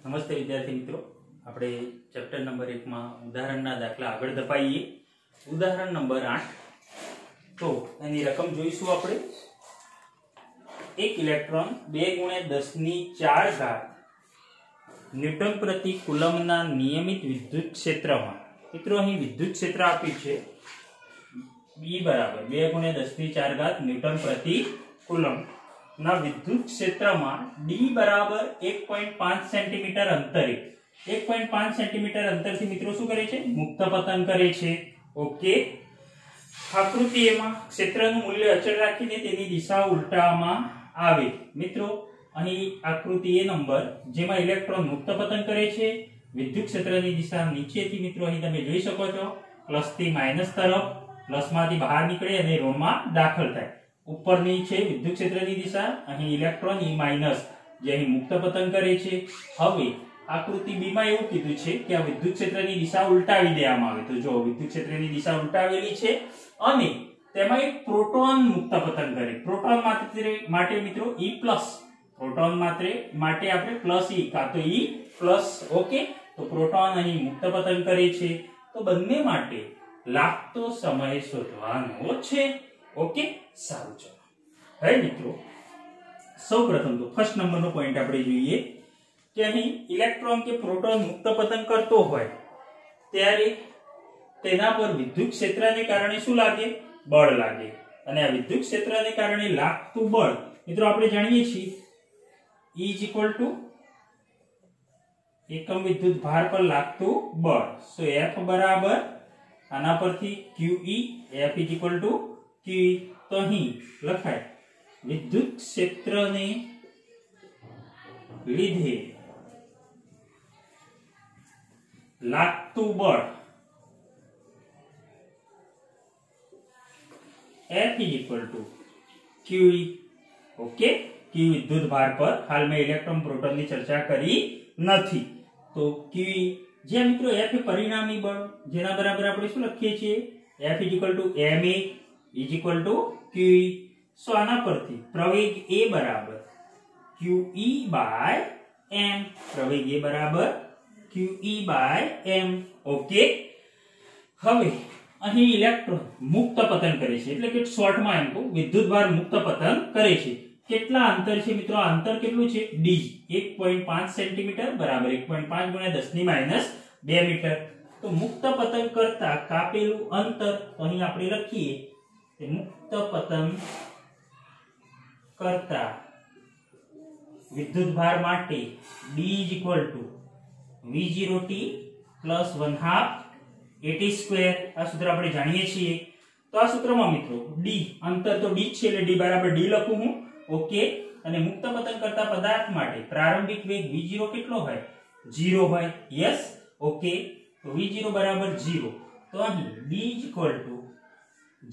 નમસ્તે વિદ્યાર્થી મિત્રો, આપણે ચેપ્ટર નંબર 1 માં ઉદાહરણના દાખલા આગળ ધપાઈએ. ઉદાહરણ નંબર 8. તો એની રકમ જોઈશું આપણે. એક ઇલેક્ટ્રોન 2 × 10⁴ ન્યૂટન પ્રતિ કુલમના નિયમિત વિદ્યુત ક્ષેત્રમાં, મિત્રો અહીં વિદ્યુત ક્ષેત્ર આપ્યું છે B બરાબર 2 × 10⁴ ન્યૂટન પ્રતિ કુલમ ના વિદ્યુત ક્ષેત્રમાં D બરાબર 1.5 સેન્ટીમીટર અંતરે 1.5 સેન્ટીમીટર અંતરથી મિત્રો શું કરે છે? મુક્ત પતન કરે છે. ઓકે, આકૃતિ એમાં ક્ષેત્રનું મૂલ્ય અચળ રાખીને તેની દિશા ઉલટાવવામાં આવે. મિત્રો અહીં આકૃતિ એ નંબર જેમાં ઇલેક્ટ્રોન મુક્ત પતન કરે છે, વિદ્યુત ક્ષેત્રની દિશા નીચેથી મિત્રો અહીં તમે જોઈ શકો છો પ્લસ થી માઈનસ તરફ, પ્લસમાંથી બહાર નીકળે અને ઋણમાં દાખલ થાય. ઉપરની છે વિદ્યુત ક્ષેત્રની દિશા, અહીં ઇલેક્ટ્રોન E- જે અહીં મુક્ત પતન કરે છે. હવે આકૃતિ B માં એવું કીધું છે કે આ વિદ્યુત ક્ષેત્રની દિશા ઉલટાવી દેવામાં આવે. તો જો વિદ્યુત ક્ષેત્રની દિશા ઉલટાવેલી છે અને તેમાં એક પ્રોટોન મુક્ત પતન કરે. પ્રોટોન માટે મિત્રો E+, પ્રોટોન માટે આપણે પ્લસ E કાં તો E+. ઓકે, તો પ્રોટોન અહીં મુક્ત પતન કરે છે. તો બંને માટે લાગતો સમય શોધવાનો છે. ઓકે, સારું. ચલો હવે મિત્રો સૌપ્રથમ તો ફર્સ્ટ નંબરનો પોઈન્ટ આપણે જોઈએ કે અહીં ઇલેક્ટ્રોન કે પ્રોટોન મુક્ત પતન કરતો હોય ત્યારે તેના પર વિદ્યુત ક્ષેત્રને કારણે શું લાગે? બળ લાગે. અને આ વિદ્યુત ક્ષેત્રને કારણે લાગતું બળ મિત્રો આપણે જાણીએ છીએ E = એકમ વિદ્યુત ભાર પર લાગતું બળ. સો F બરાબર આના પરથી QE, F = QE. તો અહીં લખાય વિદ્યુત ક્ષેત્રને લીધે લાગતું બળ F = QE. ઓકે, Q વિદ્યુત ભાર પર હાલ મેં ઇલેક્ટ્રોન પ્રોટોન ની ચર્ચા કરી નથી. તો QE જે મિત્રો F એ પરિણામી બળ જેના બરાબર આપણે શું લખીએ છીએ? F = ma QE. સો આના પરથી પ્રવેગ A બરાબર QE/m, પ્રવેગ A બરાબર QE/m. ઓકે, હવે અહીં ઇલેક્ટ્રોન મુક્ત પતન કરે છે, એટલે કે શોર્ટમાં એમ કહું વિદ્યુતભાર મુક્ત પતન કરે છે. કેટલા અંતર છે મિત્રો? આ અંતર કેટલું છે? D 1.5 સેન્ટીમીટર બરાબર 1.5 × 10⁻² મીટર. તો મુક્ત પતન કરતા કાપેલું અંતર અહીં આપણે લખીએ કે મુક્ત પતન કરતા વિદ્યુતભાર માટે D = V0t + 1/2 at². આ સૂત્ર આપણે જાણીએ છીએ. તો આ સૂત્રમાં મિત્રો D અંતર તો D છે એટલે D બરાબર D લખું હું. ઓકે, અને મુક્ત પતન કરતા પદાર્થ માટે પ્રારંભિક વેગ V0 કેટલો હોય? 0 હોય. યસ. ઓકે, તો V0 બરાબર 0. તો અહીં D =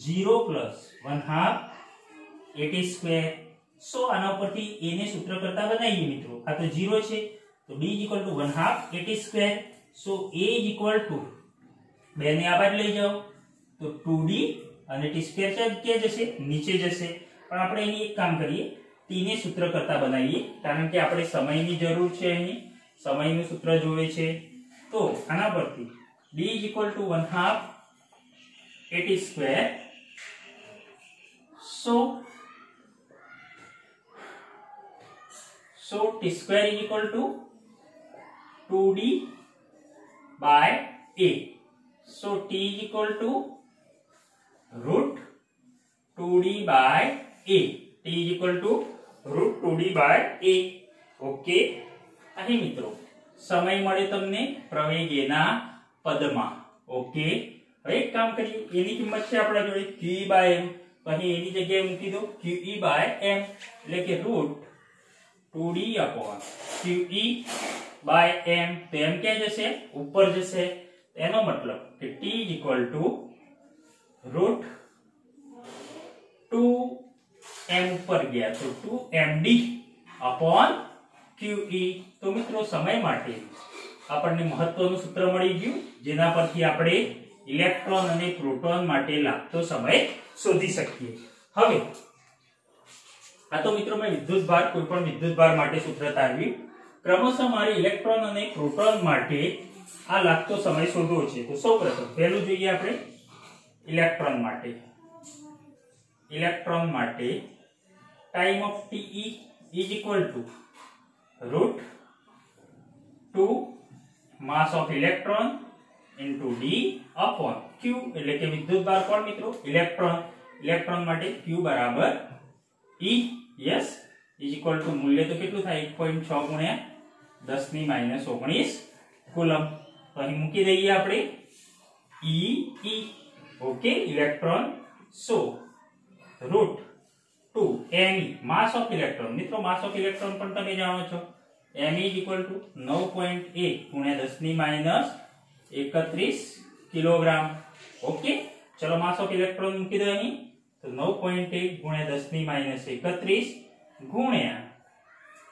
0 + 1/2 at². સો આના ઉપરથી a ને સૂત્ર કરતા બનાવીએ મિત્રો. આ તો 0 છે તો D = 1/2 at². સો a = 2 ને આ બાજુ લઈ જાઓ તો 2D અને t² ક્યાં જશે? નીચે જશે. પણ આપણે અહીં એક કામ કરીએ, t ને સૂત્ર કરતા બનાવીએ કારણ કે આપણે સમયની જરૂર છે. અહીં સમયનું સૂત્ર જોવે છે. તો આના પરથી D = 1/2 at². so t² = 2D/a. so t = √2D/a. t = √2D/a. Okay, અહીં મિત્રો સમય મળે તમને પ્રવેગ A ના પદમાં. ઓકે, હવે એક કામ કરીએ, એની કિંમત છે આપણા જોડે QE/m. તો અહીં એની જગ્યાએ મૂકી દો QE/m એટલે કે √2D/QE/m. તો m ક્યાં જશે? ઉપર જશે. એનો મતલબ કે t = √2m ઉપર ગયા તો 2mD/QE. તો મિત્રો સમય માટે આપણને મહત્વનું સૂત્ર મળી ગયું જેના પરથી આપણે ઇલેક્ટ્રોન અને પ્રોટોન માટે લાગતો સમય શોધી શકીએ. હવે આ તો મિત્રો મેં વિદ્યુતભાર કોઈ પણ વિદ્યુતભાર માટે સૂત્ર તારવ્યું. ક્રમશઃ મારે ઇલેક્ટ્રોન અને પ્રોટોન માટે આ લાગતો સમય શોધવો છે. તો સૌપ્રથમ પહેલું જોઈએ આપણે ઇલેક્ટ્રોન માટે time of TE is equal to √2 mass of electron into D upon Q એટલે કે વિદ્યુતભાર કોણ મિત્રો ઇલેક્ટ્રોન માટે Q બરાબર E yes is equal to મૂલ્ય તો કેટલું થાય 1.6 ગુણ્યા 10 ની -19 કુલમ. તો અહીં મૂકી દઈએ આપણે E okay electron so √2 me mass of electron મિત્રો mass of electron પણ તમે જાણો છો me is equal to 9.1 ગુણ્યા 10 ની -31 કિલોગ્રામ. ઓકે ચલો mass of electron મૂકી દો અહીં તો 9.1 ગુણ્યા 10 ની -31 ગુણ્યા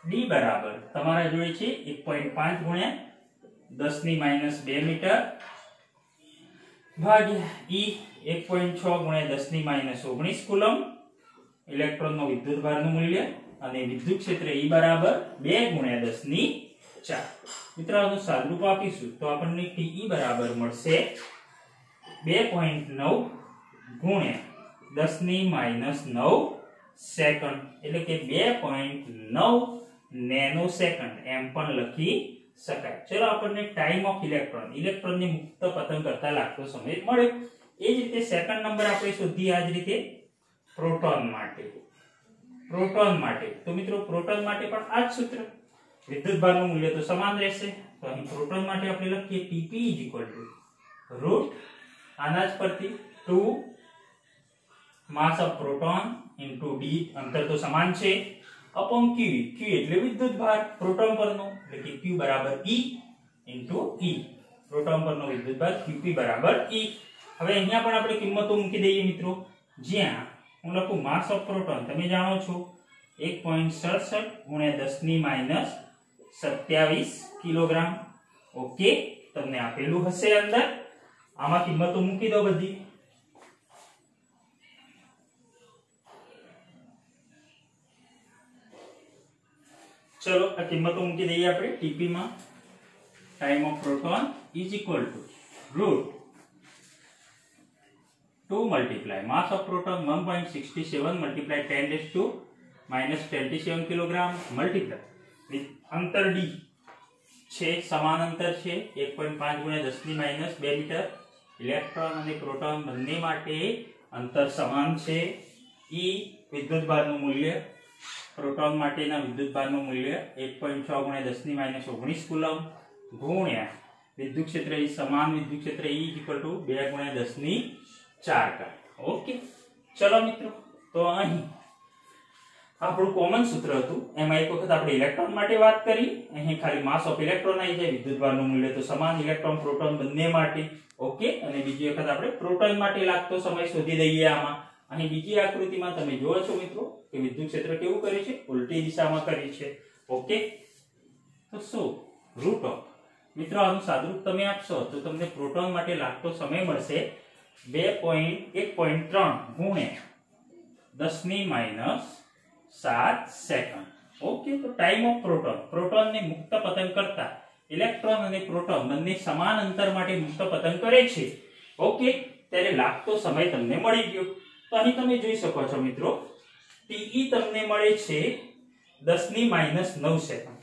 d બરાબર તમારા જોઈએ છે 1.5 ગુણ્યા 10 ની -2 મીટર ભાગ્યા e 1.6 ગુણ્યા 10 ની -19 કુલમ ઇલેક્ટ્રોનનો વિદ્યુતભારનું મૂલ્ય અને વિદ્યુત ક્ષેત્ર E બરાબર 2 ગુણ્યા 10 ની 4. મિત્રો આનું સાદુરૂપ આપીશું તો આપણને TE બરાબર મળશે 2.9 ગુણ્યા 10 ની -9 સેકન્ડ એટલે કે 2.9 નેનો સેકન્ડ એમ પણ લખી શકાય. ચલો આપણને ટાઈમ ઓફ ઇલેક્ટ્રોનની મુક્ત પતંગ કરતા લાગતો સમય મળે. એ જ રીતે સેકન્ડ નંબર આપણે શોધીએ આ જ રીતે પ્રોટોન માટે. તો મિત્રો પ્રોટોન માટે પણ આ જ સૂત્ર વિદ્યુતભારનું મૂલ્ય તો સમાન રહેશે. તો અહીં પ્રોટોન માટે આપણે લખીએ TP √ આના જ પરથી 2 માસ ઓફ પ્રોટોન ઇન્ટુ D અંતર તો સમાન છે અપોન Q એટલે વિદ્યુતભાર પ્રોટોન પરનો એટલે કે Q બરાબર E ઇન્ટુ E પ્રોટોન પરનો વિદ્યુતભાર QP બરાબર E. હવે અહીંયા પણ આપણે કિંમતો મૂકી દઈએ મિત્રો. જ્યાં હું લખું માસ ઓફ પ્રોટોન તમે જાણો છો 1.67 ગુણ્યા 10 ની -27 કિલોગ્રામ. ઓકે તમને આપેલું હશે અંદર આમાં કિંમતો મૂકી દો બધી. ચલો આ કિંમતો મૂકી દઈએ આપણે TP માં time of proton is equal to √2 multiply mass of proton 1.67 multiply 10⁻27 kilogram multiply with અંતર D છે સમાન અંતર છે 1.5 ગુણ્યા 10 ની -2 મીટર. ઇલેક્ટ્રોન અને પ્રોટોન બંને માટે અંતર સમાન છે. E વિદ્યુતભારનું મૂલ્ય પ્રોટોન માટેના વિદ્યુતભારનું મૂલ્ય 1.6 ગુણ્યા 10 ની -19 કુલમ ગુણ્યા વિદ્યુત ક્ષેત્ર E સમાન વિદ્યુત ક્ષેત્ર E 2 ગુણ્યા 10 ની 4. ઓકે ચલો મિત્રો તો અહીં આપણું કોમન સૂત્ર હતું એમાં એક વખત આપણે ઇલેક્ટ્રોન માટે વાત કરી. અહીં ખાલી માસ ઓફ ઇલેક્ટ્રોન આવી જાય વિદ્યુતભારનું મૂલ્ય તો સમાન ઇલેક્ટ્રોન પ્રોટોન બંને માટે. ઓકે અને બીજી વખત આપણે પ્રોટોન માટે લાગતો સમય શોધી દઈએ. આમાં અહીં બીજી આકૃતિમાં તમે જોવો છો મિત્રો કે વિદ્યુત ક્ષેત્ર કેવું કરે છે ઉલટી દિશામાં કરે છે. ઓકે તો શું રૂટ ઓફ મિત્રો આનું સાદુરૂપ તમે આપશો તો તમને પ્રોટોન માટે લાગતો સમય મળશે 1.3 ગુણ્યા 10 ની -7 સેકન્ડ. ઓકે તો ટાઈમ ઓફ પ્રોટોનને મુક્ત પતંગ કરતા ઇલેક્ટ્રોન અને પ્રોટોન બંને સમાન અંતર માટે મુક્ત પતંગ કરે છે. ઓકે ત્યારે લાગતો સમય તમને મળી ગયો. તો અહીં તમે જોઈ શકો છો મિત્રો TE તમને મળે છે 10 ની -9 સેકન્ડ.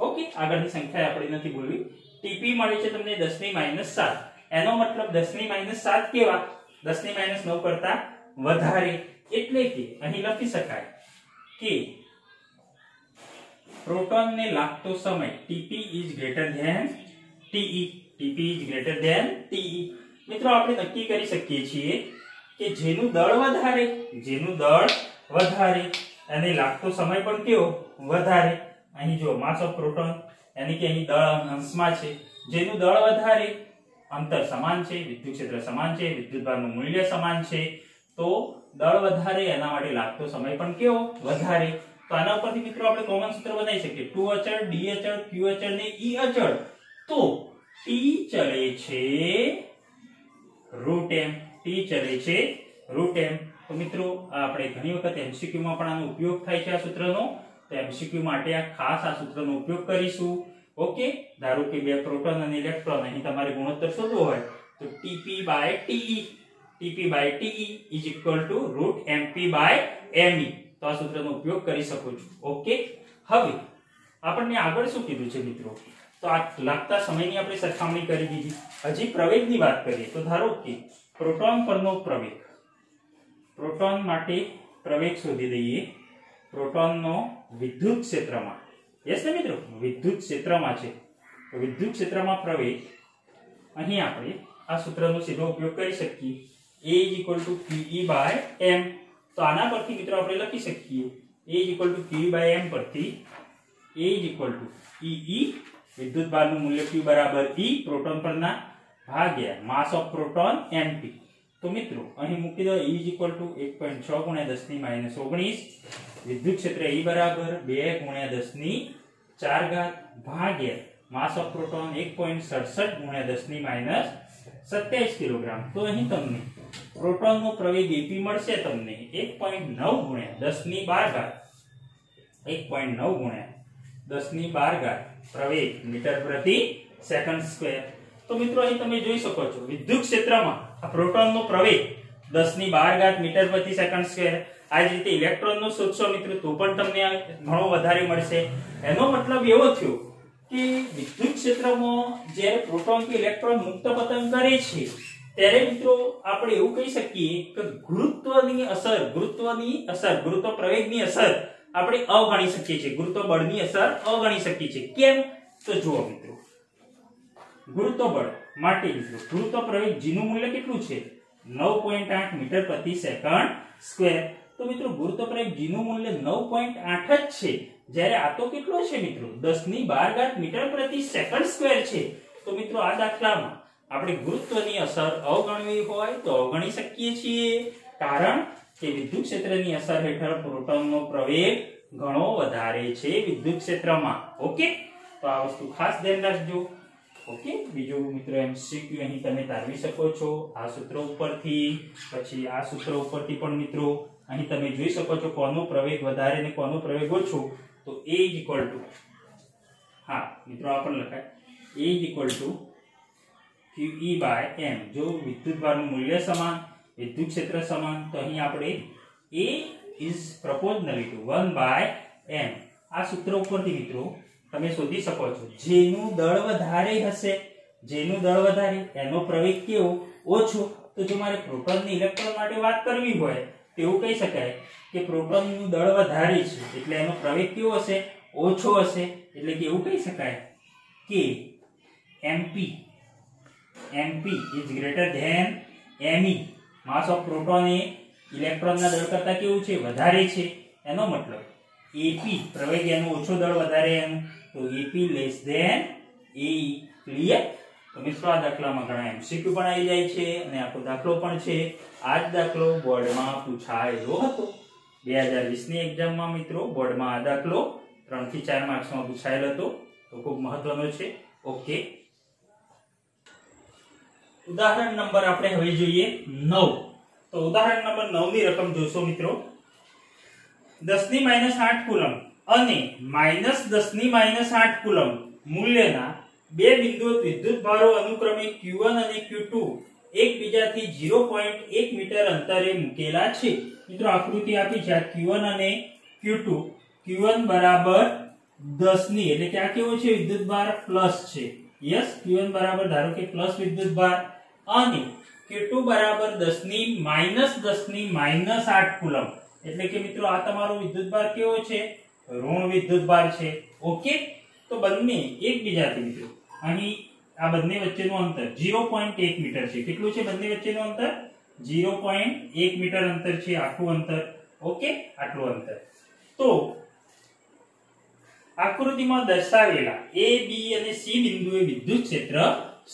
ઓકે આગળની સંખ્યા આપણે નથી બોલવી. TP મળે છે તમને 10 ની -7 એનો મતલબ 10 ની -7 કેવા 10 ની -9 કરતા વધારે. એટલે કે અહીં લખી શકાય કે પ્રોટોનને લાગતો સમય TP is greater than TE. TP is greater than TE. મિત્રો આપણે નક્કી કરી શકીએ છીએ કે જેનું દળ વધારે અને લાગતો સમય પણ કેવો વધારે. અહીં જો માસ ઓફ પ્રોટોન यानी कि અહીં દળ અંશમાં છે. જેનું દળ વધારે અંતર સમાન છે વિદ્યુત ક્ષેત્ર સમાન છે વિદ્યુતભારનું મૂલ્ય સમાન છે તો દળ વધારે એના માટે લાગતો સમય પણ કેવો વધારે. તો આના ઉપરથી મિત્રો આપણે કોમન સૂત્ર બનાવી શકીએ 2 અચળ d અચળ q અચળ ને e અચળ. તો t ચલે છે √m. તો મિત્રો આપણે ઘણી વખત MCQ માં પણ આનો ઉપયોગ થાય છે આ સૂત્રનો. તો તો એમસીક્યુ માટે આ ખાસ આ સૂત્રનો ઉપયોગ કરીશું. ઓકે, ધારો કે બે પ્રોટોન અને ઇલેક્ટ્રોન, અહીં તમારે ગુણોત્તર શોધવો હોય તો Tp/Te is equal to √Mp/Me. તો આ સૂત્રનો ઉપયોગ કરી શકો છો. ઓકે, હવે આપણને આગળ શું કીધું છે મિત્રો? તો આ લાગતા સમયની આપણે સરખામણી કરી દીધી. હજી પ્રવેગની વાત કરીએ તો ધારો કે પ્રોટોન પરનો પ્રવેગ, પ્રોટોન માટે પ્રવેગ શોધી દઈએ. પ્રોટોનનો વિદ્યુત ક્ષેત્રમાં, યસ ને મિત્રો, વિદ્યુત ક્ષેત્રમાં છે. તો વિદ્યુત ક્ષેત્રમાં પ્રવેગ, અહીં આપણે આ સૂત્રનો સીધો ઉપયોગ કરી શકીએ. A = QE/m. તો આના પરથી મિત્રો આપણે લખી શકીએ A = QE/m પરથી A = EE, વિદ્યુતભારનું મૂલ્ય Q = E, પ્રોટોન પરના ભાગ્યા માસ ઓફ પ્રોટોન Mp. તો મિત્રો અહીં મૂકી દો E = 1.6 × 10⁻19, વિદ્યુત ક્ષેત્ર E બરાબર 2 × 10⁴ ભાગ્યા માસ ઓફ પ્રોટોન 1.67 × 10⁻27 કિલોગ્રામ. તો અહીં તમને પ્રોટોનનો પ્રવેગ AP મળશે તમને 1.9 × 10⁻12, 1.9 × 10⁻12 પ્રવેગ મીટર પ્રતિ સેકન્ડ સ્ક્વેર. તો મિત્રો અહીં તમે જોઈ શકો છો વિદ્યુત ક્ષેત્રમાં આ પ્રોટોનનો પ્રવેગ 10⁻12 મીટર પ્રતિ સેકન્ડ સ્ક્વેર. આ જ રીતે ઇલેક્ટ્રોનનો શોધશો મિત્રો તો પણ તમને ઘણો વધારે મળશે. એનો મતલબ એવો થયો કે વિદ્યુત ક્ષેત્રમાં જ્યારે પ્રોટોન કે ઇલેક્ટ્રોન મુક્ત પતન કરે છે ત્યારે મિત્રો આપણે એવું કહી શકીએ કે ગુરુત્વની અસર, ગુરુત્વ પ્રવેગની અસર આપણે અવગણી શકીએ છીએ, ગુરુત્વ બળની અસર અવગણી શકીએ છીએ. કેમ? તો જુઓ મિત્રો, ગુરુત્વ બળ માટે મિત્રો ગુરુત્વ પ્રવેગ g નું મૂલ્ય કેટલું છે? 9.8 મીટર પ્રતિ સેકન્ડ સ્ક્વેર. તો મિત્રો ગુરુત્વ પ્રવેગ g નું મૂલ્ય 9.8 જ છે, જ્યારે આ તો કેટલો છે મિત્રો 10⁻12 મીટર પ્રતિ સેકન્ડ સ્ક્વેર છે. તો મિત્રો આ દાખલામાં આપણે ગુરુત્વની અસર અવગણવી હોય તો અવગણી શકીએ છીએ, કારણ કે વિદ્યુત ક્ષેત્રની અસર હેઠળ પ્રોટોનનો પ્રવેગ ઘણો વધારે છે વિદ્યુત ક્ષેત્રમાં. ઓકે, તો આ વસ્તુ ખાસ ધ્યાન રાખજો. ઓકે, બીજું મિત્રો એમસીક્યુ અહીં તમે તારવી શકો છો આ સૂત્ર ઉપરથી, પછી આ સૂત્ર ઉપરથી પણ મિત્રો અહીં તમે જોઈ શકો છો કોનો પ્રવેગ વધારે અને કોનો પ્રવેગ ઓછો. તો A = હા મિત્રો આ પણ લખાય A = QE/m. જો વિદ્યુતભારનું મૂલ્ય સમાન, વિદ્યુત ક્ષેત્ર સમાન, તો અહીં આપણે A is proportionally to 1/m. આ સૂત્ર ઉપરથી મિત્રો તમે શોધી શકો છો જેનું દળ વધારે હશે, જેનું દળ વધારે એનો પ્રવેગ કેવો? ઓછો. તો જો મારે પ્રોટોન અને ઇલેક્ટ્રોન માટે વાત કરવી હોય તો એવું કહી શકાય કે પ્રોટોનનું દળ વધારે છે એટલે એનો પ્રવેગ કેવો હશે? ઓછો હશે. એટલે કે એવું કહી શકાય કે MP is greater than Me. Mass of proton એ ઇલેક્ટ્રોનના દળ કરતા કેવું છે? વધારે છે. એનો મતલબ AP પ્રવેગ એનો ઓછો દળ વધારે એનું, તો AP less than AE. Clear? તો મિત્રો આ દાખલામાં ઘણા MCQ પણ આવી જાય છે અને આખો દાખલો પણ છે. આ જ દાખલો બોર્ડમાં પૂછાયેલો હતો 2020 ની એક્ઝામમાં મિત્રો. બોર્ડમાં આ દાખલો 3 થી 4 માર્ક્સમાં પૂછાયેલો હતો, તો ખૂબ મહત્વનો છે. ઓકે, ઉદાહરણ નંબર આપણે હવે જોઈએ 9. તો ઉદાહરણ નંબર 9 ની રકમ જોશો મિત્રો 10⁻8 કુલમ અને -10⁻8 કુલમ મૂલ્યના બે બિંદુઓ વિદ્યુતભારો અનુક્રમે Q1 અને Q2 એકબીજાથી 0.1 મીટર અંતરે મૂકેલા છે. મિત્રો આકૃતિ આપી છે આ Q1 અને Q2. Q1 બરાબર 10 ની, એટલે કે આ કેવો છે? વિદ્યુતભાર પ્લસ છે. યસ, Q1 બરાબર ધારો કે પ્લસ વિદ્યુતભાર અને Q2 બરાબર 10⁻8 કુલમ. એટલે કે મિત્રો આ તમારો વિદ્યુતભાર કેવો છે? ઋણ વિદ્યુતભાર છે. ઓકે, તો બંને એકબીજાથી મિત્રો અહીં આ બંને વચ્ચેનું અંતર 0.1 મીટર છે. કેટલું છે બંને વચ્ચેનું અંતર? 0.1 મીટર અંતર છે આખું અંતર. ઓકે, આટલું અંતર. તો આકૃતિમાં દર્શાવેલા A, B અને C બિંદુએ વિદ્યુત ક્ષેત્ર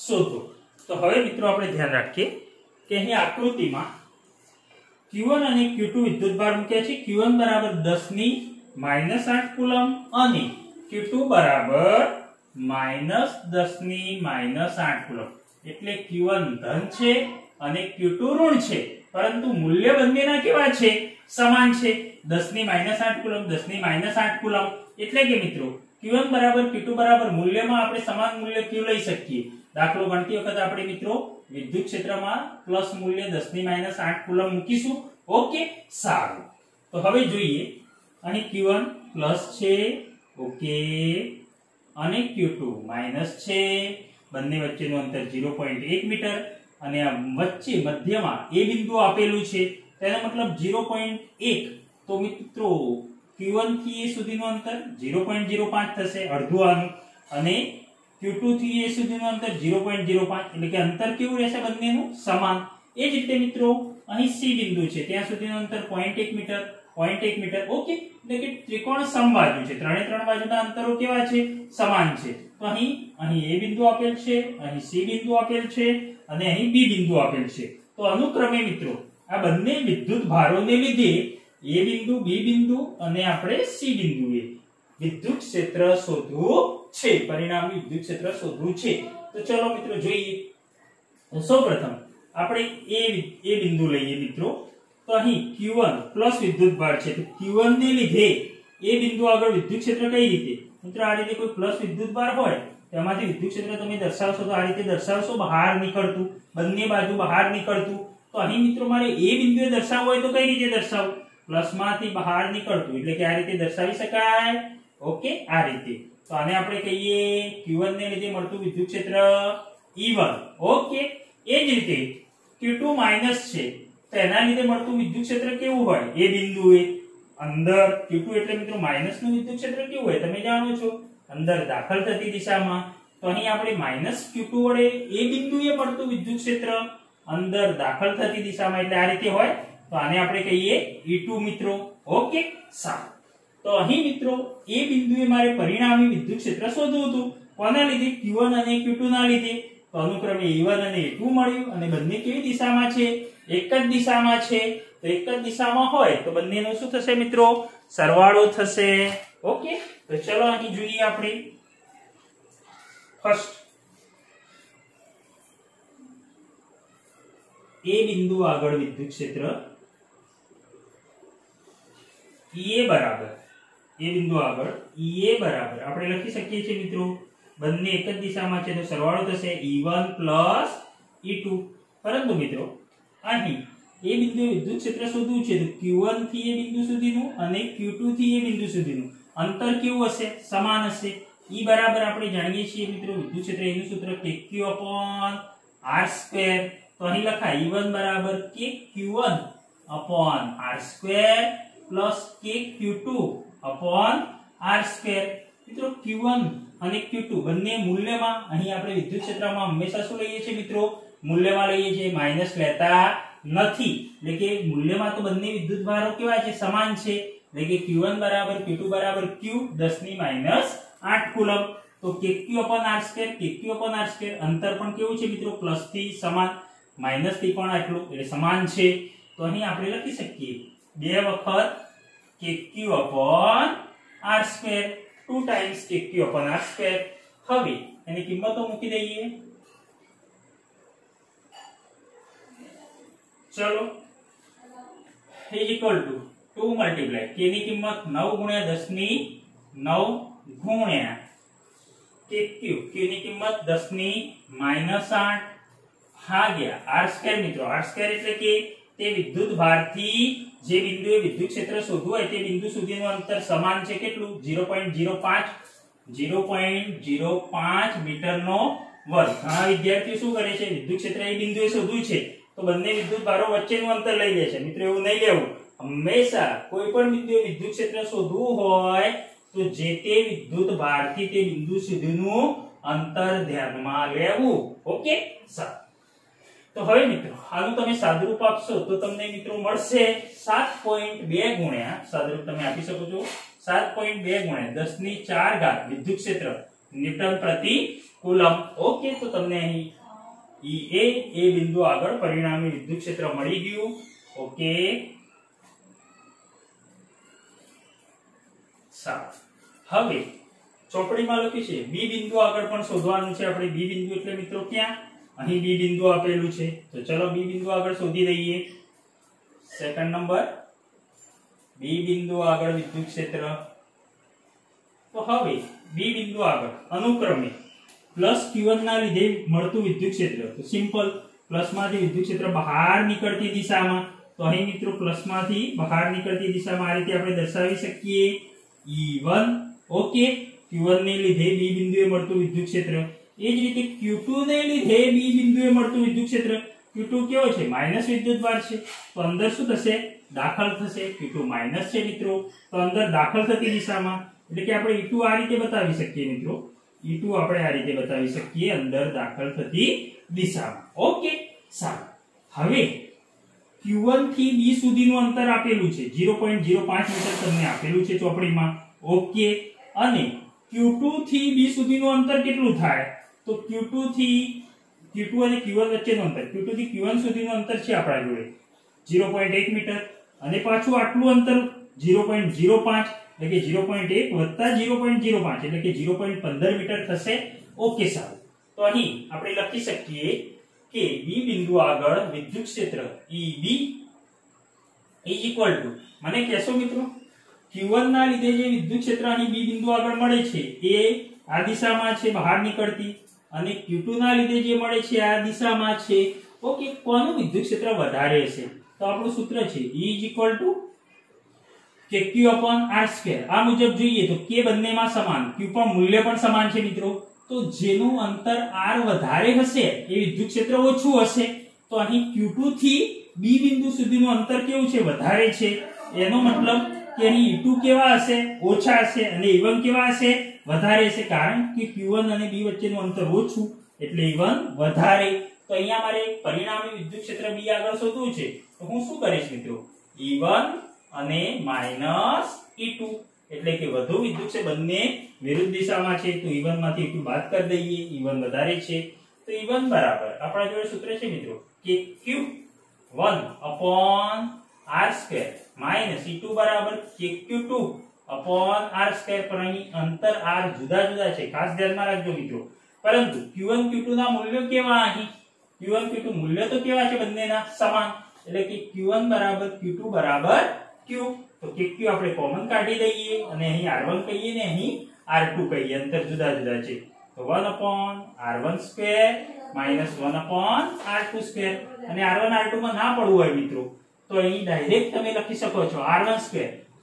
શોધો. તો હવે મિત્રો આપણે ધ્યાન રાખીએ કે અહીં આકૃતિમાં Q1 અને Q2 વિદ્યુતભાર મૂક્યા છે. Q1 બરાબર 10⁻8 કુલમ અને Q2 બરાબર -10⁻8 કુલમ. એટલે Q1 ધન છે અને Q2 ઋણ છે. પરંતુ મૂલ્ય બંનેના કેવા છે? સમાન છે. 10 ની -8 કુલમ 10 ની -8 કુલમ એટલે કે મિત્રો Q1 બરાબર Q2 બરાબર મૂલ્યમાં આપણે સમાન મૂલ્ય Q લઈ શકીએ. દાખલો ગણતી વખતે આપણે મિત્રો વિદ્યુત ક્ષેત્રમાં પ્લસ મૂલ્ય 10 ની -8 કુલમ મૂકીશું. ઓકે, સારું. તો હવે જોઈએ અહીં Q1 પ્લસ છે, ઓકે, અને Q2 માઈનસ છે. બંને વચ્ચેનું અંતર 0.1 મીટર અને આ વચ્ચે મધ્યમાં એ બિંદુ આપેલું છે, તેનો મતલબ 0.1. તો મિત્રો Q1 થી A સુધીનું અંતર 0.05 થશે, અડધું આનું, અને Q2 થી A સુધીનું અંતર 0.05 એટલે કે અંતર કેવું રહેશે? બંનેનું સમાન. એ જ રીતે મિત્રો અહીં C બિંદુ છે, ત્યાં સુધીનું અંતર 0.1 મીટર, 0.1 મીટર. ઓકે, એટલે કે ત્રિકોણ સમબાજુ છે, ત્રણ બાજુના અંતરો કેવા છે? સમાન છે. તો અહીં A બિંદુ આપેલ છે, અહીં C બિંદુ આપેલ છે અને અહીં B બિંદુ આપેલ છે. તો અનુક્રમે મિત્રો આ બંને વિદ્યુત ભારોને લીધે A બિંદુ, B બિંદુ અને આપણે C બિંદુએ વિદ્યુત ક્ષેત્ર શોધવું છે, પરિણામી વિદ્યુત ક્ષેત્ર શોધવું છે. તો ચલો મિત્રો જોઈએ. તો સૌપ્રથમ આપણે A બિંદુ લઈએ મિત્રો. તો અહીં Q1 પ્લસ વિદ્યુત ભાર છે, તો Q1 ને લીધે A બિંદુ આગળ વિદ્યુત ક્ષેત્ર કઈ રીતે? મિત્રો આ રીતે કોઈ પ્લસ વિદ્યુત ભાર હોય તેમાંથી વિદ્યુત ક્ષેત્ર તમે દર્શાવશો તો આ રીતે દર્શાવશો, બહાર નીકળતું, બંને બાજુ બહાર નીકળતું. તો અહીં મિત્રો મારે A બિંદુએ દર્શાવવું હોય તો કઈ રીતે દર્શાવવું? પ્લસ માંથી બહાર નીકળતું, એટલે કે આ રીતે દર્શાવી શકાય. ઓકે, આ રીતે. તો આને આપણે કહીએ Q1 ને લીધે મળતું વિદ્યુત ક્ષેત્ર E1. ઓકે, એ જ રીતે Q2 માઈનસ છે, તો એના લીધે મળતું વિદ્યુત ક્ષેત્ર કેવું હોય? A બિંદુએ અંદર Q2 એટલે મિત્રો માઈનસ નું વિદ્યુત ક્ષેત્ર કેવું હોય તમે જાણો છો, અંદર દાખલ થતી દિશામાં. તો અહીં આપણે માઈનસ Q2 વડે A બિંદુએ મળતું વિદ્યુત ક્ષેત્ર અંદર દાખલ થતી દિશામાં, એટલે આ રીતે હોય. તો આને આપણે કહીએ E2 મિત્રો. ઓકે, સારું. તો અહીં મિત્રો A બિંદુએ મારે પરિણામી વિદ્યુત ક્ષેત્ર શોધવું હતું. કોના લીધે? Q1 અને Q2 ના લીધે. તો અનુક્રમે E1 અને E2 મળ્યું અને બંને કેવી દિશામાં છે? એક જ દિશામાં છે. તો એક જ દિશામાં હોય તો બંનેનો શું થશે મિત્રો? સરવાળો થશે. ઓકે, તો ચલો અહીં જોઈએ આપણે ફર્સ્ટ A બિંદુ આગળ વિદ્યુત ક્ષેત્ર EA બરાબર, A બિંદુ આગળ EA બરાબર આપણે લખી શકીએ છીએ મિત્રો, બંને એક જ દિશામાં છે તો સરવાળો થશે E1 પ્લસ E2. પરંતુ મિત્રો અહીં A બિંદુએ વિદ્યુત ક્ષેત્ર શોધવું છે તો Q1 થી A બિંદુ સુધીનું અને Q2 થી A બિંદુ સુધીનું અંતર કેવું હશે? સમાન હશે. E બરાબર આપણે જાણીએ છીએ મિત્રો વિદ્યુત ક્ષેત્ર એનું સૂત્ર kq/r². તો અહીં લખાય E1 બરાબર kq1/r² પ્લસ kq2/r². મિત્રો Q1 અને Q2 બંને મૂલ્યમાં અહીં આપણે વિદ્યુત ક્ષેત્રમાં હંમેશા શું લઈએ છીએ મિત્રો? મૂલ્યમાં લઈએ છીએ, માઈનસ લેતા નથી. એટલે કે મૂલ્યમાં તો બંને વિદ્યુત ભારો કેવા છે? સમાન છે. એટલે કે Q1 બરાબર Q2 બરાબર Q 10 ની -8 કુલમ. તો kq/r² અંતર પણ કેવું છે મિત્રો? પ્લસ થી સમાન, માઈનસ થી પણ આટલું, એટલે સમાન છે. તો અહીં આપણે લખી શકીએ 2 વખત kq/r², 2 ટાઈમ્સ kq/r². હવે એની કિંમતો મૂકી દઈએ. ચલો, ઇક્વલ ટુ 2 મલ્ટીપ્લાય k ની કિંમત 9 ગુણ્યા 10 ની 9 ગુણ્યા kq, q ની કિંમત 10 ની -8 ભાગ્યા r² મિત્રો. r² એટલે કે તે વિદ્યુત ભારથી જે બિંદુએ વિદ્યુત ક્ષેત્ર શોધવું હોય તે બિંદુ સુધીનું અંતર સમાન છે. કેટલું? 0.05 મીટરનો વર્ગ. ઘણા વિદ્યાર્થીઓ શું કરે છે? વિદ્યુત ક્ષેત્ર એ બિંદુએ શોધવું છે તો બંને વિદ્યુત ભારો વચ્ચેનું અંતર લઈ લે છે. મિત્રો એવું નહીં લેવું. હંમેશા કોઈ પણ બિંદુએ વિદ્યુત ક્ષેત્ર શોધવું હોય તો જે તે વિદ્યુત ભારથી તે બિંદુ સુધીનું અંતર ધ્યાનમાં લેવું. ઓકે, સારું. તો હવે મિત્રો આનું તમે સાદુરૂપ આપશો તો તમને મિત્રો મળશે 7.2 ગુણ્યા, સાદુરૂપ તમે આપી શકો છો 7.2 ગુણ્યા 10 ની 4 ઘાત વિદ્યુત ક્ષેત્ર ન્યૂટન પ્રતિ કુલમ. ઓકે, તો તમને અહીં EA એ બિંદુ આગળ પરિણામી વિદ્યુત ક્ષેત્ર મળી ગયું. ઓકે, સારું. હવે ચોપડીમાં લખ્યું છે B બિંદુ આગળ પણ શોધવાનું છે આપણે. B બિંદુ એટલે મિત્રો ક્યાં? અહીં B બિંદુ આપેલું છે તો ચલો B બિંદુ આગળ શોધી દઈએ. સેકન્ડ નંબર બી બિંદુ આગળ વિદ્યુત ક્ષેત્ર. તો હવે બી બિંદુ આગળ અનુક્રમે પ્લસ Q1 ના લીધે મળતું વિદ્યુત ક્ષેત્ર. તો સિમ્પલ, પ્લસ માંથી વિદ્યુત ક્ષેત્ર બહાર નીકળતી દિશામાં, તો અહીં મિત્રો પ્લસ માંથી બહાર નીકળતી દિશામાં આ રીતે આપણે દર્શાવી શકીએ E1. ઓકે, Q1 ને લીધે બી બિંદુએ મળતું વિદ્યુત ક્ષેત્ર. એ જ રીતે Q2 ને લીધે બી બિંદુએ મળતું વિદ્યુત ક્ષેત્ર. Q2 કેવો છે? માઈનસ વિદ્યુતભાર છે, તો અંદર શું થશે? દાખલ થશે. Q2 માઈનસ છે મિત્રો, તો અંદર દાખલ થતી દિશામાં, એટલે કે આપણે E2 આ રીતે બતાવી શકીએ મિત્રો. E2 આપણે આ રીતે બતાવી શકીએ, અંદર દાખલ થતી દિશામાં. ઓકે, સારું. હવે Q1 થી B સુધીનું અંતર આપેલું છે 0.05 મીટર તમને આપેલું છે ચોપડીમાં. ઓકે, અને Q2 થી B સુધીનું અંતર કેટલું થાય? તો Q2 અને Q1 વચ્ચેનું અંતર, Q2 થી Q1 સુધીનું અંતર છે આપણા જોડે 0.1 મીટર, અને પાછું આટલું અંતર 0.05 એટલે કે 0.1 વત્તા 0.05 એટલે કે 0.15 મીટર થશે. ઓકે, સારું. તો અહીં આપણે લખી શકીએ કે બી બિંદુ આગળ વિદ્યુત ક્ષેત્ર EB ઇઝ ઇક્વલ ટુ, મને કહેશો મિત્રો Q1 ના લીધે જે વિદ્યુત ક્ષેત્ર અહીં બી બિંદુ આગળ મળે છે એ આ દિશામાં છે બહાર નીકળતી, અને Q2 ના લીધે જે મળે છે આ દિશામાં છે. ઓકે, કોનું વિદ્યુત ક્ષેત્ર વધારે હશે? તો આપણું સૂત્ર છે E is equal to KQ/R². આ મુજબ જોઈએ તો K બંનેમાં સમાન, Q પણ મૂલ્ય પણ સમાન છે મિત્રો. તો જેનું અંતર R વધારે હશે એ વિદ્યુત ક્ષેત્ર ઓછું હશે. તો અહીં Q2 થી B બિંદુ સુધીનું અંતર કેવું છે? વધારે છે. એનો મતલબ કે અહીં E2 કેવા હશે? ઓછા હશે, અને E1 કેવા હશે? વધારે હશે, કારણ કે Q1 અને B વચ્ચેનું અંતર ઓછું એટલે E1 વધારે. તો અહીંયા મારે પરિણામી વિદ્યુત ક્ષેત્ર B આગળ શોધવું છે, તો હું શું કરીશ મિત્રો? E1 અને માઈનસ E2, એટલે કે વધુ વિદ્યુત છે બંને વિરુદ્ધ દિશામાં છે, તો E1 માંથી E2 બાદ કરી દઈએ. E1 વધારે છે, તો E1 બરાબર આપણા જોડે સૂત્ર છે મિત્રો કે KQ1/R² માઈનસ E2 બરાબર KQ2/R². પણ અહીં અંતર R જુદા જુદા છે, ખાસ ધ્યાનમાં રાખજો મિત્રો. પરંતુ Q1 Q2 ના મૂલ્યો કેવા? અહીં Q1 Q2 મૂલ્યો તો કેવા છે? બંનેના સમાન, એટલે કે Q1 બરાબર Q2 બરાબર Q. તો KQ આપણે કોમન કાઢી દઈએ, અને અહીં R1 કહીએ ને અહીં R2 કહીએ, અંતર જુદા જુદા છે. તો 1/R1² માઈનસ 1/R2². અને R1 R2 માં ના પડવું હોય મિત્રો, તો અહીં ડાયરેક્ટ તમે લખી શકો છો R1²,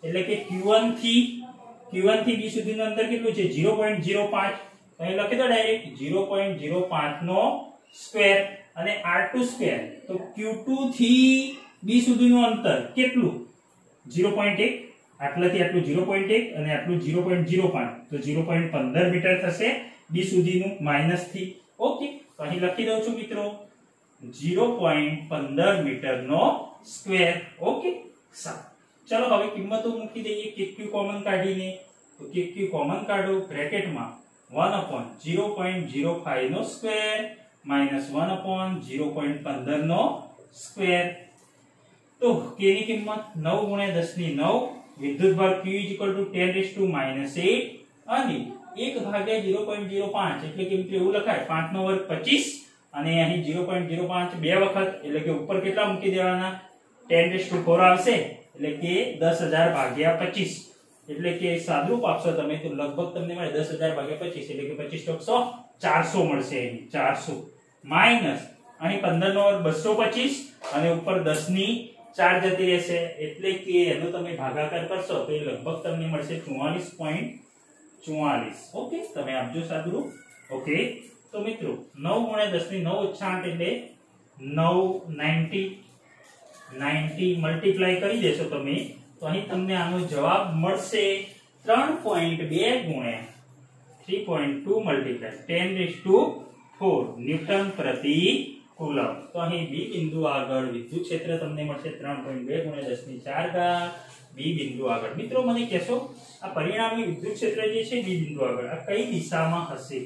એટલે કે Q1 થી B સુધીનું અંતર કેટલું છે? 0.05. તો અહીં લખી દો ડાયરેક્ટ 0.05 નો સ્ક્વેર, અને R2². તો Q2 થી B સુધીનું અંતર કેટલું? 0.1. આટલાથી આટલું 0.1 અને આટલું 0.05, તો 0.15 મીટર થશે B સુધીનું માઈનસ થી. ઓકે, તો અહીં લખી દઉં છું મિત્રો 0.15 મીટર નો સ્ક્વેર. ઓકે, સારું. ચલો હવે કિંમતો મૂકી દઈએ KQ કોમન કાઢીને. તો KQ કોમન કાઢો, બ્રેકેટમાં 1/0.05 નો સ્ક્વેર માઈનસ 1/0.15 નો સ્ક્વેર. તો K ની કિંમત 9 × 10⁹ વિદ્યુતભાર Q = 10⁻⁻8 અને 1/0.05 એટલે કે મિત્રો એવું લખાય 5 નો વર્ગ 25, અને અહીં 0.05 બે વખત, એટલે કે ઉપર કેટલા મૂકી દેવાના? 10⁴ આવશે, એટલે કે 10,000/25. એટલે કે સાદુરૂપ આપશો તમે તો લગભગ તમને મળે 10,000/25, એટલે કે 25 * 400 મળશે. અહીં 400 માઈનસ અહીં 15 નો વર્ગ 225, અને ઉપર 10 ની 4 જતી રહેશે, એટલે કે એનો તમે ભાગાકાર કરશો તો એ લગભગ તમને મળશે 44.44. ઓકે, તમે આપજો સાદુરૂપ. ઓકે, તો મિત્રો 9 × 10⁹ એટલે 990 મલ્ટીપ્લાય કરી દેશો તમે, તો અહીં તમને આનો જવાબ મળશે 3.2 × 3.2 મલ્ટીપ્લાય 10⁴ ન્યૂટન પ્રતિ કુલમ. તો અહીં બી બિંદુ આગળ વિદ્યુત ક્ષેત્ર તમને મળશે 3.2 × 10⁴ બી બિંદુ આગળ. મિત્રો મને કહેશો આ પરિણામી વિદ્યુત ક્ષેત્ર જે છે બી બિંદુ આગળ આ કઈ દિશામાં હશે?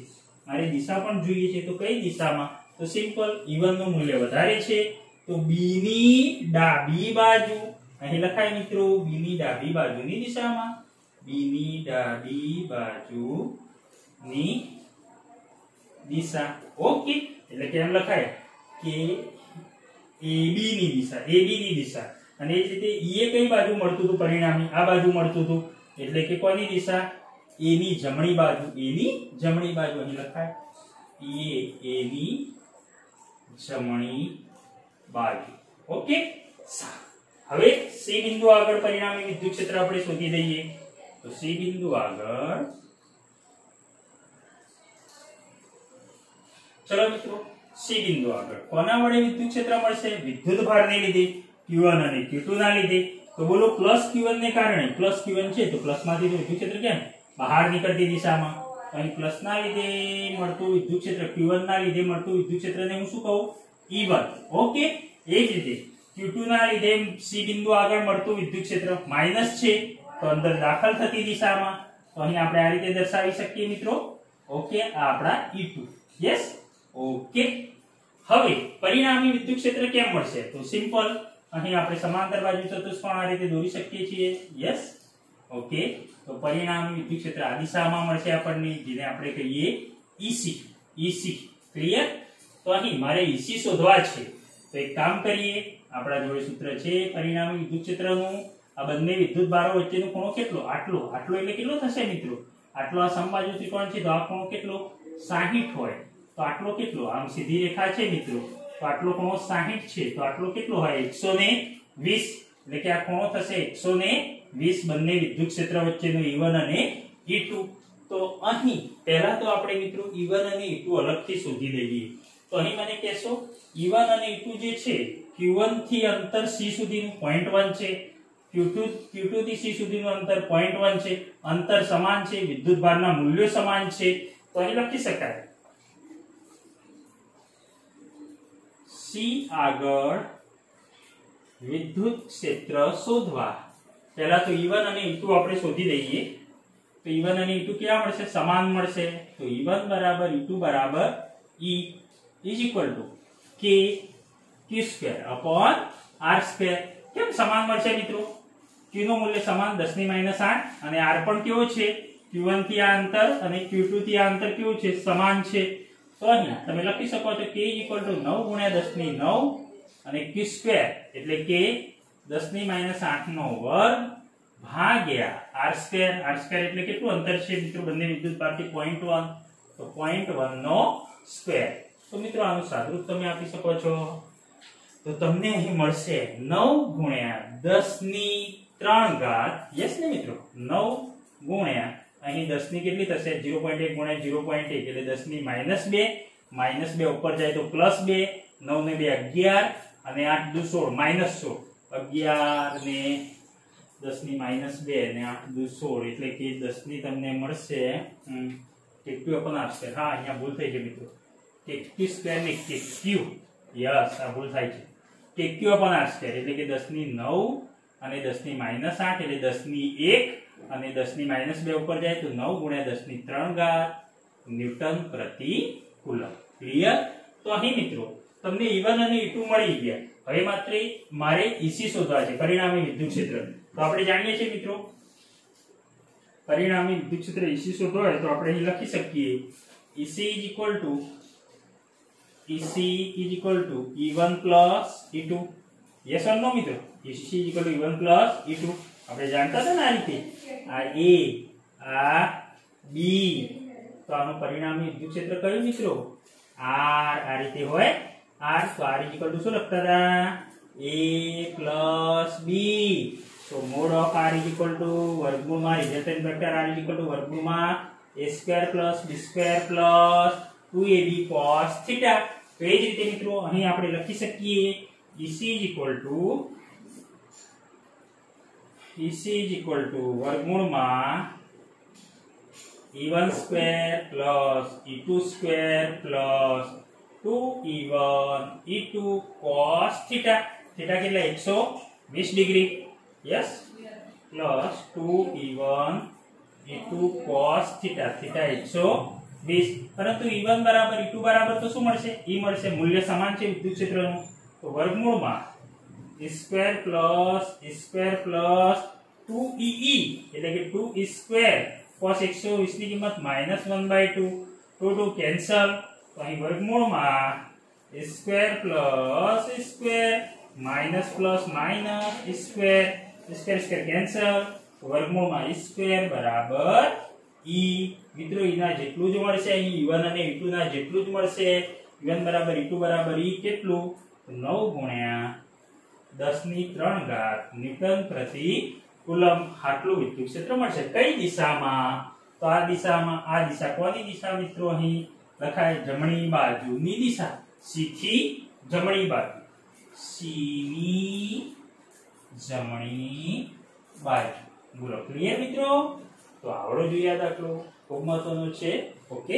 મારે દિશા પણ જોઈએ છે, તો કઈ દિશામાં? તો સિમ્પલ, E1 નું મૂલ્ય વધારે છે, તો B ની ડાબી બાજુ અહીં લખાય મિત્રો, B ની ડાબી બાજુની દિશામાં, B ની ડાબી બાજુની દિશા. ઓકે, એટલે કે એમ લખાય કે AB ની દિશા અને એ જ રીતે ઈ એ કઈ બાજુ મળતું હતું પરિણામી આ બાજુ મળતું હતું એટલે કે કોની દિશા એ ની જમણી બાજુ અહીં લખાય એ ની જમણી બાજુ ઓકે હવે સી બિંદુ આગળ પરિણામી વિદ્યુત ક્ષેત્ર આપણે શોધી દઈએ તો સી બિંદુ આગળ ચલો મિત્રો સી બિંદુ આગળ કોના વડે વિદ્યુત ક્ષેત્ર મળશે વિદ્યુત ભારને લીધે Q1 અને Q2 ના લીધે તો બોલો પ્લસ Q1 ને કારણે પ્લસ Q1 છે તો પ્લસ માંથી વિદ્યુત ક્ષેત્ર કેમ બહાર નીકળતી દિશામાં અહીં પ્લસ ના લીધે મળતું વિદ્યુત ક્ષેત્ર Q1 ના લીધે મળતું વિદ્યુત ક્ષેત્રને હું શું કહું E1 ઓકે એ જ રીતે Q2 ના લીધે સી બિંદુ આગળ મળતું વિદ્યુત ક્ષેત્ર માઈનસ છે તો અંદર દાખલ થતી દિશામાં તો અહીં આપણે આ રીતે દર્શાવી શકીએ મિત્રો ઓકે આ આપણા E2 યસ ઓકે હવે પરિણામી વિદ્યુત ક્ષેત્ર કેમ મળશે તો સિમ્પલ અહીં આપણે સમાંતર બાજુ ચતુષ્કોણ આ રીતે દોરી શકીએ છીએ યસ ઓકે તો પરિણામી વિદ્યુત ક્ષેત્ર આ દિશામાં મળશે આપણને જેને આપણે કહીએ EC ક્લિયર તો અહીં મારે EC શોધવા છે તો એક કામ કરીએ આપણા જોડે સૂત્ર છે પરિણામી વિદ્યુત ક્ષેત્રનું આ બંને વિદ્યુત ભારો વચ્ચેનો ખૂણો કેટલો આટલો એટલે કેટલો થશે મિત્રો આટલો આ સમબાજુ ત્રિકોણ છે તો આ ખૂણો કેટલો 60 હોય તો આટલો કેટલો આમ સીધી રેખા છે મિત્રો તો આટલો ખૂણો 60 છે તો આટલો કેટલો હોય 120 એટલે કે આ ખૂણો થશે 120 બંને વિદ્યુત ક્ષેત્ર વચ્ચેનો E1 અને E2 તો અહીં પહેલા તો આપણે મિત્રો E1 અને E2 અલગથી શોધી લઈએ તો અહીં મને કહેશો E1 અને E2 જે છે Q1 થી અંતર C સુધીનું 0.1 છે Q2 થી C સુધીનું અંતર 0.1 છે અંતર સમાન છે વિદ્યુત ભારના મૂલ્યો સમાન છે તો અહીં લખી શકાય C આગળ વિદ્યુત ક્ષેત્ર શોધવા પહેલા તો E1 અને E2 આપણે શોધી લઈએ તો E1 અને E2 ક્યાં મળશે સમાન મળશે તો E1 બરાબર E2 બરાબર E is equal to k q² upon r² કેમ સમાન મળશે મિત્રો q નું મૂલ્ય સમાન 10⁻8 અને r પણ કેવો છે q1 થી આ અંતર અને q2 થી આ અંતર કેવું છે સમાન છે તો અહીંયા તમે લખી શકો છો k 9 * 10⁹ અને q² એટલે કે 10⁻8 નો વર્ગ ભાગ્યા r² એટલે કેટલું અંતર છે મિત્રો બંને વિદ્યુત ભારથી 0.1 તો 0.1 નો સ્ક્વેર તો મિત્રો આનું સાદુરૂપ તમે આપી શકો છો તો તમને અહીં મળશે 9 * 10⁻³ યસ ને મિત્રો 9 અહીં 10 ની કેટલી થશે 0.1 * 0.1 એટલે 10⁻2 -2 ઉપર જાય તો +2 9 ને 2 11 અને 8 દુ 16 -16 11 ને 10⁻2 અને 8 દુ 16 એટલે કે 10 ની તમને મળશે k2/r². હા અહીંયા ભૂલ થઈ છે મિત્રો k2² ને kq યસ આ ભૂલ થાય છે kq/r² એટલે કે 10 ની 9 અને 10⁻8 એટલે 10 ની 1 અને 10⁻2 ઉપર જાય તો 9 * 10⁻³ ન્યૂટન પ્રતિ કુલમ ક્લિયર તો અહીં મિત્રો તમને E1 અને E2 મળી ગયા હવે માત્ર મારે EC શોધવા છે પરિણામી વિદ્યુત ક્ષેત્ર તો આપણે જાણીએ છીએ મિત્રો પરિણામી વિદ્યુત ક્ષેત્ર EC શોધવા હોય તો આપણે અહીં લખી શકીએ EC is equal to E1 plus E2 yes or no મિત્રો EC is equal to E1 plus E2 આપણે જાણતા હતા ને આ રીતે આ A આ B તો આનું પરિણામી વિદ્યુત ક્ષેત્ર કયું મિત્રો R આ રીતે હોય R તો R is equal to શું લખતા હતા A plus B so mod of R is equal to વર્ગમૂળમાં resultant vector R is equal to વર્ગમૂળમાં A² plus B² plus 2AB cos θ તો એ જ રીતે મિત્રો અહીં આપણે લખી શકીએ EC is equal to વર્ગમૂળમાં E1² plus E2² plus 2E1 E2 cos θ કેટલા 120 degree yes plus 2E1 E2 cos θ 120 પરંતુ E1 બરાબર E2 બરાબર તો શું મળશે E મળશે મૂલ્ય સમાન છે વિદ્યુત ક્ષેત્રનું તો વર્ગમૂળમાં E² plus 2EE એટલે કે 2E² cos 120 ની કિંમત -1/2 2 કેન્સલ તો અહીં વર્ગમૂળમાં E² plus E² minus plus minus square square square cancel वर्गमूळमां e स्क्वेर बराबर e मित्रों e ना जेटલું જ મળશે અહીં e1 અને e2 ના જેટલું જ મળશે e1 બરાબર e2 બરાબર e કેટલું 9 ગુણ્યા 10 ની 3 ઘાત ન્યૂટન પ્રતિ કુલમ આટલું વિદ્યુત ક્ષેત્ર મળશે કઈ દિશામાં તો આ દિશા કોની દિશા મિત્રો અહીં લખાય જમણી બાજુની દિશા c થી જમણી બાજુ c ની જમણી બાજુ બોલો ક્લિયર મિત્રો તો આવડો જોઈએ દાખલો ખૂબ મહત્વનો છે ઓકે